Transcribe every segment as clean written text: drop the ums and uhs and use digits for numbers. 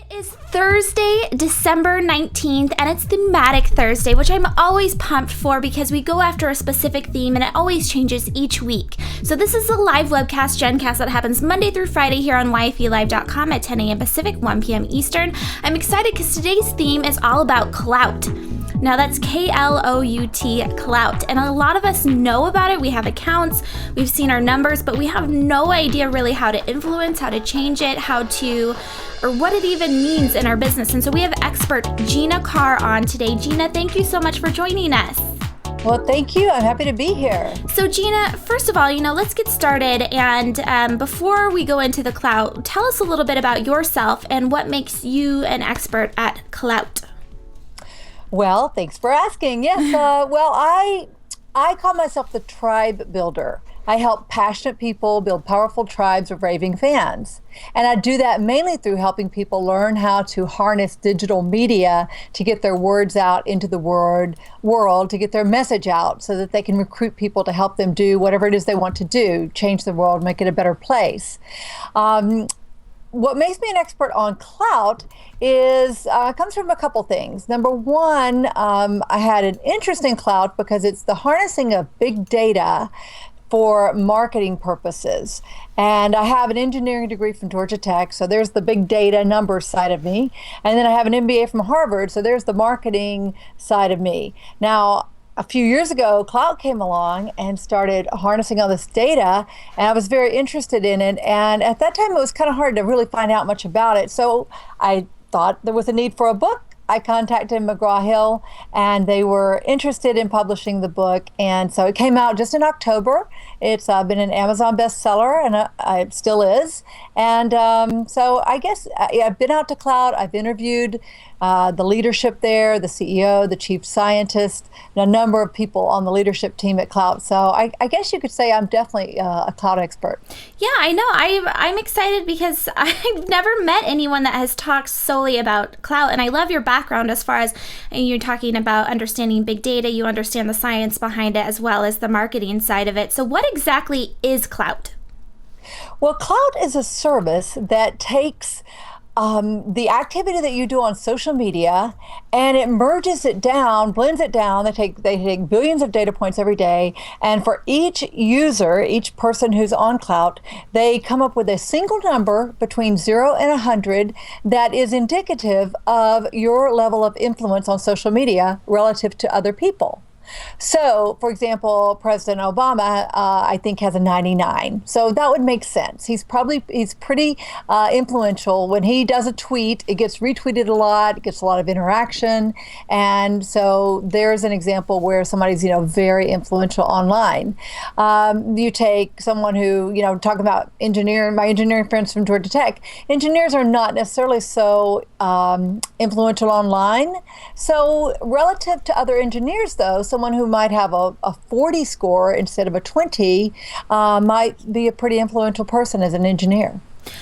Is Thursday, December 19th, and it's Thematic Thursday, which I'm always pumped for because we go after a specific theme and it always changes each week. So this is a live webcast, Jenn Cast, that happens Monday through Friday here on yfelive.com at 10 a.m. Pacific, 1 p.m. Eastern. I'm excited because today's theme is all about clout. Now that's K-L-O-U-T, clout. And a lot of us know about it. We have accounts, we've seen our numbers, but we have no idea really how to influence, how to change it, or what it even means in our business. And so we have expert Gina Carr on today. Gina, thank you so much for joining us. Well, thank you. I'm happy to be here. So Gina, first of all, let's get started. And before we go into the clout, tell us a little bit about yourself and what makes you an expert at clout. Well, thanks for asking. Yes, I call myself the tribe builder. I help passionate people build powerful tribes of raving fans. And I do that mainly through helping people learn how to harness digital media to get their words out into the world, to get their message out so that they can recruit people to help them do whatever it is they want to do, change the world, make it a better place. What makes me an expert on clout comes from a couple things. Number one, I had an interest in clout because it's the harnessing of big data for marketing purposes. And I have an engineering degree from Georgia Tech, so there's the big data numbers side of me. And then I have an MBA from Harvard, so there's the marketing side of me. Now, a few years ago, Klout came along and started harnessing all this data, and I was very interested in it. And at that time, it was kind of hard to really find out much about it. So I thought there was a need for a book. I contacted McGraw-Hill, and they were interested in publishing the book. And so it came out just in October. It's been an Amazon bestseller, and it still is. And so I guess I've been out to Klout. I've interviewed the leadership there, the CEO, the chief scientist, and a number of people on the leadership team at Klout. So I guess you could say I'm definitely a clout expert. Yeah, I know. I'm excited because I've never met anyone that has talked solely about clout, and I love your background as far as you're talking about understanding big data. You understand the science behind it as well as the marketing side of it. So what exactly is clout? Well, Klout is a service that takes the activity that you do on social media, and it merges it down, blends it down. They take billions of data points every day, and for each user, each person who's on Klout, they come up with a single number between 0 and 100 that is indicative of your level of influence on social media relative to other people. So, for example, President Obama, I think, has a 99. So that would make sense. He's pretty influential. When he does a tweet, it gets retweeted a lot, it gets a lot of interaction. And so there's an example where somebody's, very influential online. You take someone who, talking about my engineering friends from Georgia Tech, engineers are not necessarily so influential online. So relative to other engineers, though, someone who might have a 40 score instead of a 20 might be a pretty influential person as an engineer.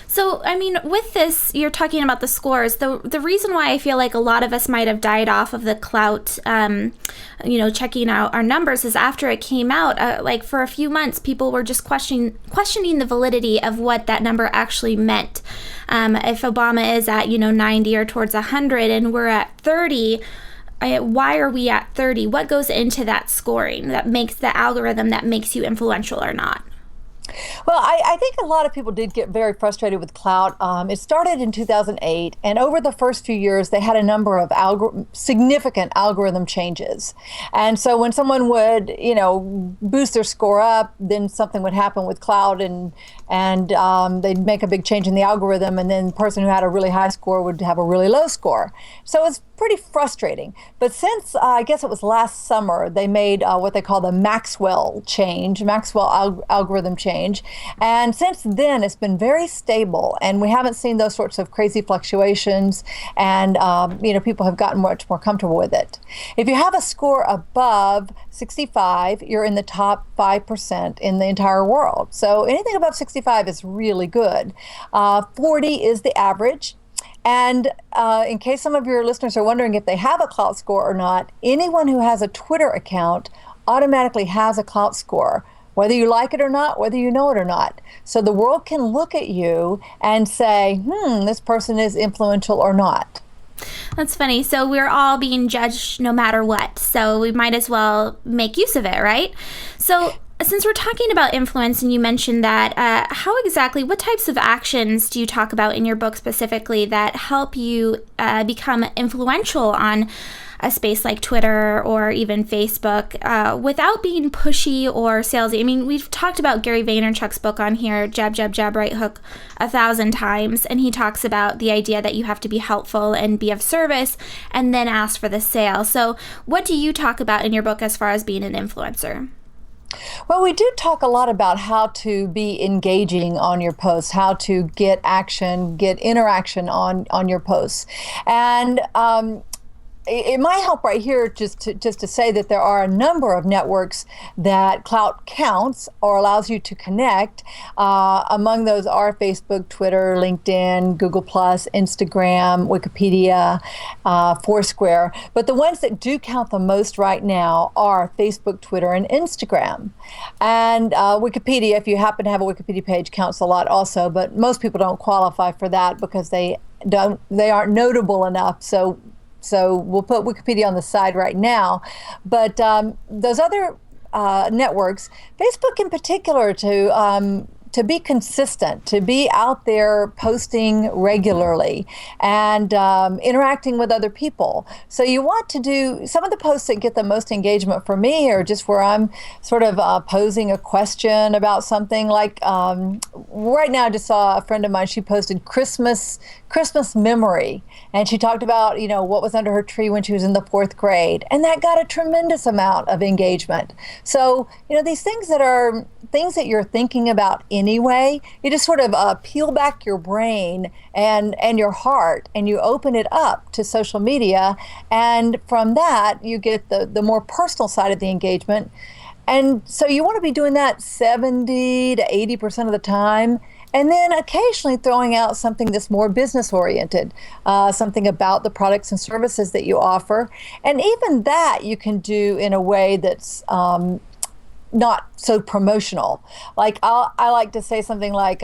So, with this, you're talking about the scores. The reason why I feel like a lot of us might have died off of the clout, checking out our numbers is after it came out, like for a few months, people were just questioning the validity of what that number actually meant. If Obama is at, 90 or towards 100 and we're at 30, why are we at 30? What goes into that scoring that makes the algorithm that makes you influential or not? Well, I think a lot of people did get very frustrated with Klout. It started in 2008, and over the first few years, they had a number of significant algorithm changes. And so when someone would, boost their score up, then something would happen with Klout, and they'd make a big change in the algorithm, and then the person who had a really high score would have a really low score. So it's pretty frustrating. But since, I guess it was last summer, they made what they call the Maxwell algorithm change. And since then, it's been very stable, and we haven't seen those sorts of crazy fluctuations, and people have gotten much more comfortable with it. If you have a score above 65, you're in the top 5% in the entire world. So anything above 65 is really good. 40 is the average. And in case some of your listeners are wondering if they have a Klout score or not, anyone who has a Twitter account automatically has a Klout score. whether you like it or not, whether you know it or not. So the world can look at you and say, this person is influential or not. That's funny. So we're all being judged no matter what. So we might as well make use of it, right? So since we're talking about influence and you mentioned that, what types of actions do you talk about in your book specifically that help you become influential on a space like Twitter or even Facebook without being pushy or salesy? I mean, we've talked about Gary Vaynerchuk's book on here, Jab, Jab, Jab, Right Hook, 1,000 times. And he talks about the idea that you have to be helpful and be of service and then ask for the sale. So what do you talk about in your book as far as being an influencer? Well, we do talk a lot about how to be engaging on your posts, how to get action, get interaction on your posts. And it might help right here just to say that there are a number of networks that Klout counts or allows you to connect. Among those are Facebook, Twitter, LinkedIn, Google+, Instagram, Wikipedia, Foursquare. But the ones that do count the most right now are Facebook, Twitter, and Instagram. And Wikipedia, if you happen to have a Wikipedia page, counts a lot also. But most people don't qualify for that because they aren't notable enough. So we'll put Wikipedia on the side right now. But those other networks, Facebook in particular, to be consistent, to be out there posting regularly and interacting with other people. So you want to do some of the posts that get the most engagement for me are just where I'm sort of posing a question about something. Like right now I just saw a friend of mine, she posted Christmas memory, and she talked about what was under her tree when she was in the 4th grade, and that got a tremendous amount of engagement. So these things that are things that you're thinking about anyway, you just sort of peel back your brain and your heart, and you open it up to social media, and from that you get the more personal side of the engagement. And so you want to be doing that 70 to 80% of the time. And then occasionally throwing out something that's more business oriented, something about the products and services that you offer. And even that you can do in a way that's not so promotional. Like I like to say something like,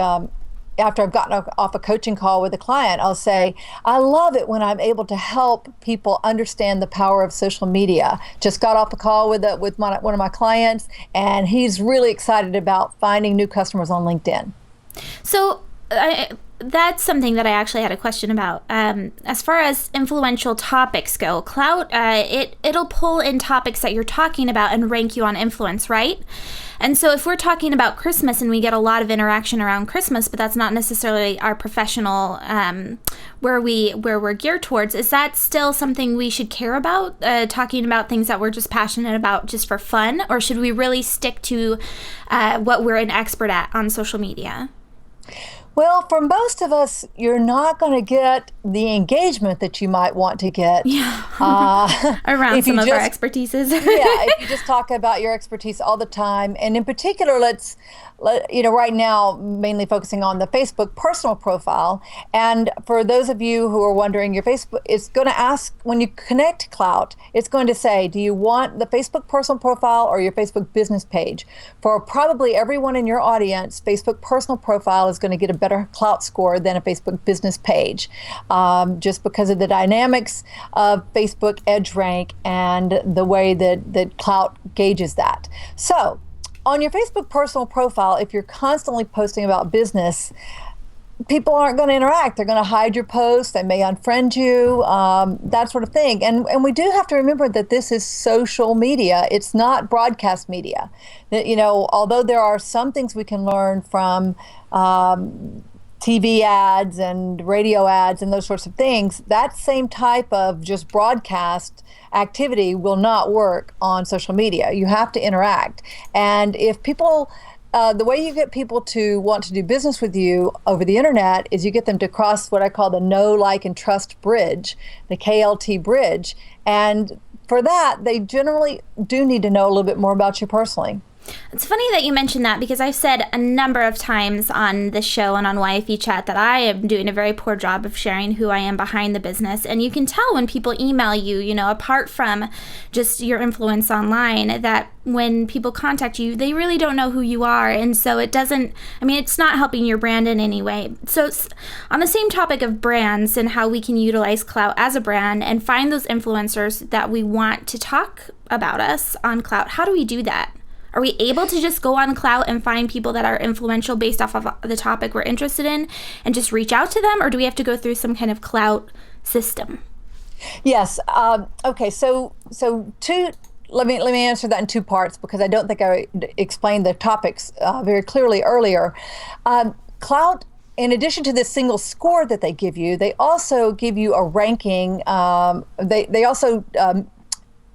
after I've gotten off a coaching call with a client, I'll say, I love it when I'm able to help people understand the power of social media. Just got off a call with one of my clients, and he's really excited about finding new customers on LinkedIn. So that's something that I actually had a question about. As far as influential topics go, Klout, it'll pull in topics that you're talking about and rank you on influence, right? And so if we're talking about Christmas and we get a lot of interaction around Christmas, but that's not necessarily our professional where we're geared towards, is that still something we should care about? Talking about things that we're just passionate about just for fun, or should we really stick to what we're an expert at on social media? Well, for most of us, you're not going to get the engagement that you might want to get around some of our expertises. If you just talk about your expertise all the time. And in particular, right now, mainly focusing on the Facebook personal profile. And for those of you who are wondering, your Facebook is going to ask, when you connect to Klout, it's going to say, do you want the Facebook personal profile or your Facebook business page? For probably everyone in your audience, Facebook personal profile is going to get a better Klout score than a Facebook business page, just because of the dynamics of Facebook EdgeRank and the way that Klout gauges that. So on your Facebook personal profile, if you're constantly posting about business, people aren't going to interact. They're going to hide your posts. They may unfriend you, that sort of thing. And we do have to remember that this is social media. It's not broadcast media. Although there are some things we can learn from TV ads and radio ads and those sorts of things, that same type of just broadcast activity will not work on social media. You have to interact. And if people, the way you get people to want to do business with you over the internet is you get them to cross what I call the know, like, and trust bridge, the KLT bridge. And for that, they generally do need to know a little bit more about you personally. It's funny that you mentioned that because I've said a number of times on this show and on YFE Chat that I am doing a very poor job of sharing who I am behind the business. And you can tell when people email you, apart from just your influence online, that when people contact you, they really don't know who you are. And so it's not helping your brand in any way. So on the same topic of brands and how we can utilize Klout as a brand and find those influencers that we want to talk about us on Klout, how do we do that? Are we able to just go on Klout and find people that are influential based off of the topic we're interested in and just reach out to them? Or do we have to go through some kind of Klout system? Yes. Okay. So let me answer that in two parts because I don't think I explained the topics very clearly earlier. Klout, in addition to this single score that they give you, they also give you a ranking. They also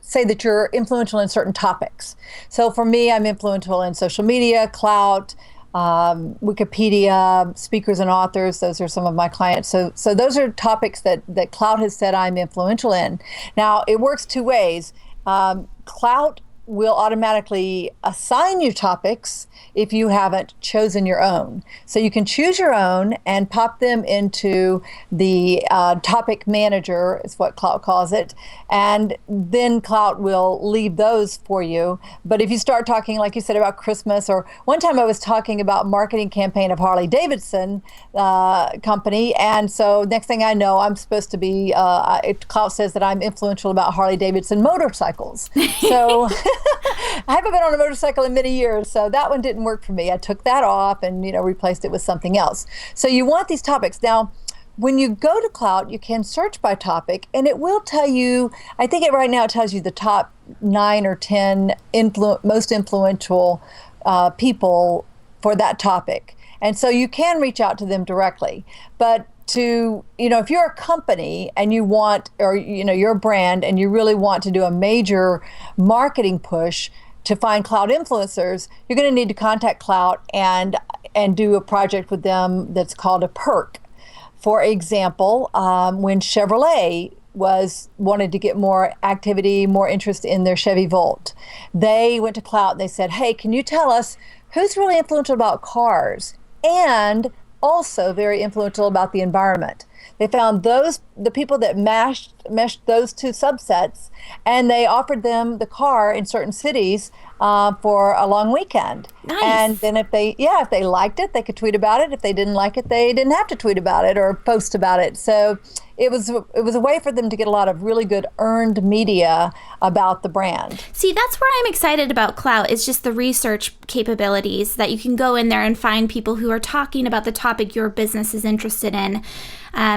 say that you're influential in certain topics. So for me, I'm influential in social media, Klout, Wikipedia, speakers and authors. Those are some of my clients. So those are topics that Klout has said I'm influential in. Now, it works two ways. Klout will automatically assign you topics if you haven't chosen your own. So you can choose your own and pop them into the topic manager, is what Klout calls it, and then Klout will leave those for you. But if you start talking, like you said, about Christmas, or one time I was talking about marketing campaign of Harley Davidson company, and so next thing I know, I'm supposed to be, Klout says that I'm influential about Harley Davidson motorcycles. So I haven't been on a motorcycle in many years, so that one didn't work for me. I took that off and replaced it with something else. So you want these topics. Now, when you go to Klout, you can search by topic, and it will tell you, I think right now it tells you the top 9 or 10 most influential people for that topic. And so you can reach out to them directly. But if you're a company and you want, or you're a brand and you really want to do a major marketing push to find Klout influencers, you're going to need to contact Klout and do a project with them that's called a perk. For example, when Chevrolet wanted to get more activity, more interest in their Chevy Volt, they went to Klout and they said, "Hey, can you tell us who's really influential about cars and also very influential about the environment?" They found the people that meshed those two subsets, and they offered them the car in certain cities for a long weekend. Nice. And then if they liked it, they could tweet about it. If they didn't like it, they didn't have to tweet about it or post about it. So it was a way for them to get a lot of really good earned media about the brand. See, that's where I'm excited about Klout, is just the research capabilities that you can go in there and find people who are talking about the topic your business is interested in.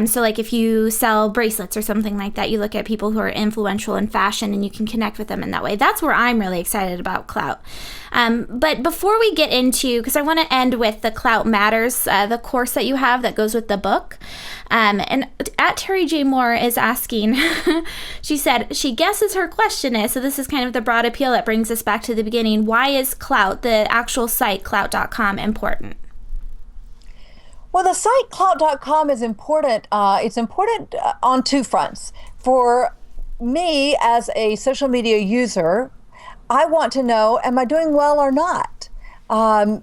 So like if you sell bracelets or something like that, you look at people who are influential in fashion and you can connect with them in that way. That's where I'm really excited about Klout. But before we get into, because I want to end with the Klout Matters, the course that you have that goes with the book. And at Terry J. Moore is asking, she said, she guesses her question is, so this is kind of the broad appeal that brings us back to the beginning. Why is Klout, the actual site, Klout.com, important? Well, the site Klout.com is important. It's important on two fronts. For me, as a social media user, I want to know, am I doing well or not? A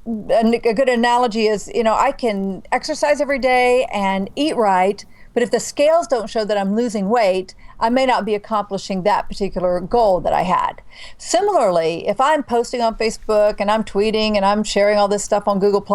good analogy is, I can exercise every day and eat right, but if the scales don't show that I'm losing weight, I may not be accomplishing that particular goal that I had. Similarly, if I'm posting on Facebook and I'm tweeting and I'm sharing all this stuff on Google+,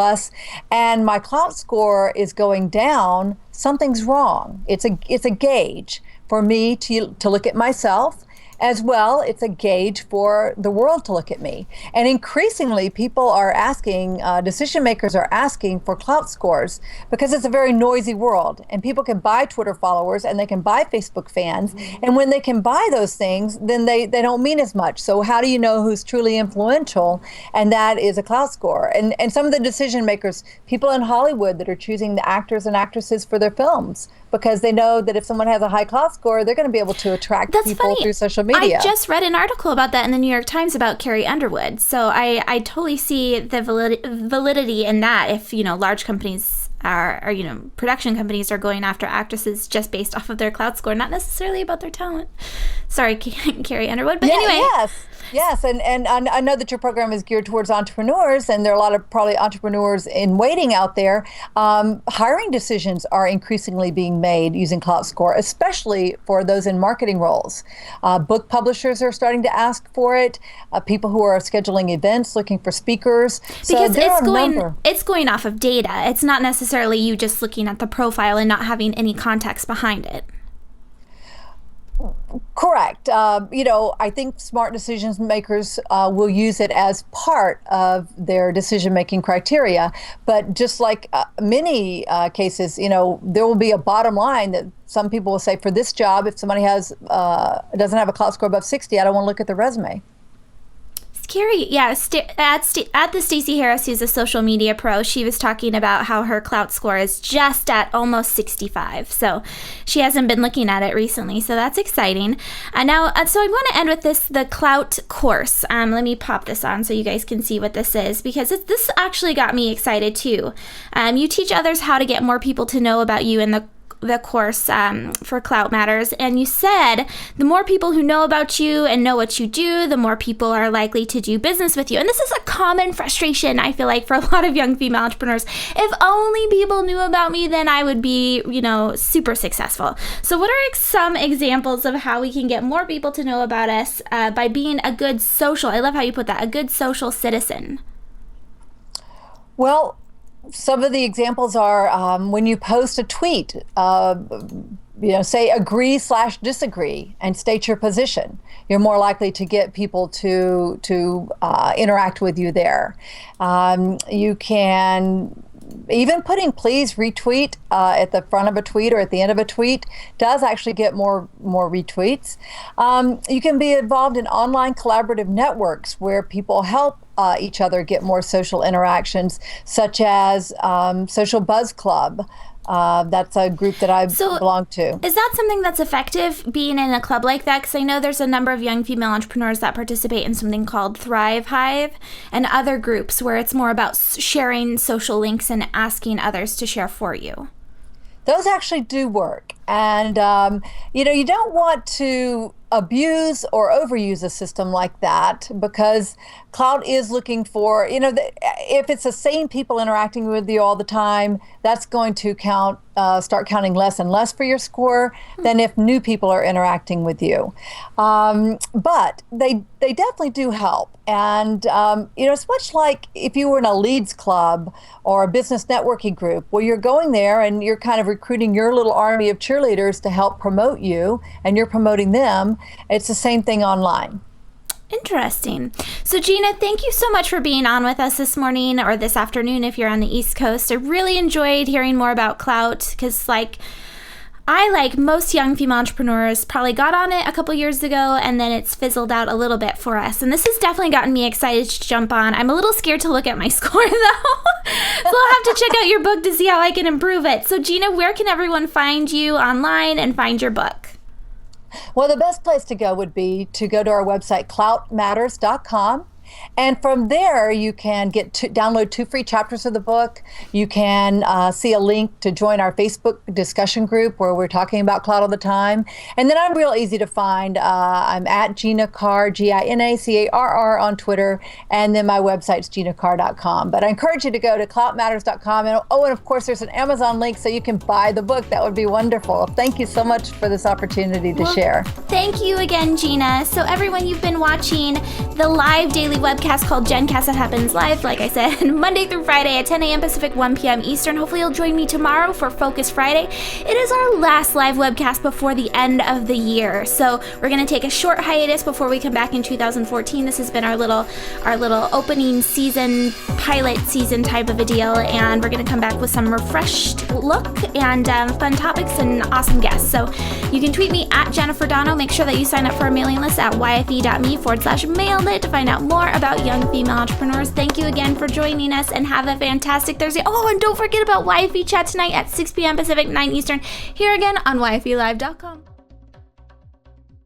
and my Klout score is going down, something's wrong. It's a gauge for me to look at myself. As well, it's a gauge for the world to look at me. And increasingly, people are asking, decision makers are asking for Klout scores because it's a very noisy world. And people can buy Twitter followers and they can buy Facebook fans. And when they can buy those things, then they don't mean as much. So how do you know who's truly influential? And that is a Klout score. And some of the decision makers, people in Hollywood that are choosing the actors and actresses for their films, because they know that if someone has a high Klout score, they're going to be able to attract people through social media. I just read an article about that in the New York Times about Carrie Underwood. So I totally see the validity in that if, large companies are production companies are going after actresses just based off of their Klout score, not necessarily about their talent. Sorry, Carrie Underwood. But anyway. Yes. Yes, and I know that your program is geared towards entrepreneurs, and there are a lot of probably entrepreneurs in waiting out there. Hiring decisions are increasingly being made using Klout Score, especially for those in marketing roles. Book publishers are starting to ask for it. People who are scheduling events, looking for speakers. Because it's going off of data. It's not necessarily you just looking at the profile and not having any context behind it. Correct. I think smart decision makers will use it as part of their decision-making criteria. But just like many cases, there will be a bottom line that some people will say, for this job, if somebody doesn't have a Klout Score above 60, I don't want to look at the resume. Scary. Yeah, at the Stacey Harris, who's a social media pro, she was talking about how her Klout Score is just at almost 65. So she hasn't been looking at it recently. So that's exciting. So I want to end with the Klout course. Let me pop this on so you guys can see what this is, because this actually got me excited too. You teach others how to get more people to know about you in the course for Klout Matters, and you said the more people who know about you and know what you do, the more people are likely to do business with you. And this is a common frustration, I feel like, for a lot of young female entrepreneurs. If only people knew about me, then I would be, super successful. So what are some examples of how we can get more people to know about us by being a good social, I love how you put that, a good social citizen? Well, some of the examples are when you post a tweet, say agree/disagree and state your position. You're more likely to get people to interact with you there. You can even putting please retweet at the front of a tweet or at the end of a tweet does actually get more retweets. You can be involved in online collaborative networks where people help each other get more social interactions, such as Social Buzz Club. That's a group that I belong to. Is that something that's effective, being in a club like that? Because I know there's a number of young female entrepreneurs that participate in something called Thrive Hive and other groups where it's more about sharing social links and asking others to share for you. Those actually do work. And, you don't want to abuse or overuse a system like that, because Klout is looking for, if it's the same people interacting with you all the time, that's going to start counting less and less for your score than if new people are interacting with you. But they definitely do help. And, it's much like if you were in a leads club or a business networking group, well, you're going there and you're kind of recruiting your little army of cheerleaders to help promote you, and you're promoting them. It's the same thing online. Interesting. So Gina, thank you so much for being on with us this morning, or this afternoon if you're on the East Coast. I really enjoyed hearing more about Klout, because I, like most young female entrepreneurs, probably got on it a couple years ago and then it's fizzled out a little bit for us. And this has definitely gotten me excited to jump on. I'm a little scared to look at my score though. So I'll have to check out your book to see how I can improve it. So Gina, where can everyone find you online and find your book? Well, the best place to go would be to go to our website, cloutmatters.com. And from there, you can download 2 free chapters of the book. You can see a link to join our Facebook discussion group where we're talking about Klout all the time. And then I'm real easy to find. I'm at Gina Carr, GINACARR on Twitter. And then my website's ginacarr.com. But I encourage you to go to cloutmatters.com. And of course, there's an Amazon link so you can buy the book. That would be wonderful. Thank you so much for this opportunity to share. Thank you again, Gina. So everyone, you've been watching the live daily webcast called Jenn Cast that happens live, like I said, Monday through Friday at 10 a.m. Pacific, 1 p.m. Eastern. Hopefully you'll join me tomorrow for Focus Friday. It is our last live webcast before the end of the year. So we're going to take a short hiatus before we come back in 2014. This has been our little opening season, pilot season type of a deal, and we're going to come back with some refreshed look and fun topics and awesome guests. So you can tweet me at Jennifer Donogh. Make sure that you sign up for our mailing list at yfe.me/mailed to find out more about young female entrepreneurs. Thank you again for joining us, and have a fantastic Thursday. Oh, and don't forget about YFE Chat tonight at 6 p.m. Pacific, 9 Eastern, here again on YFElive.com.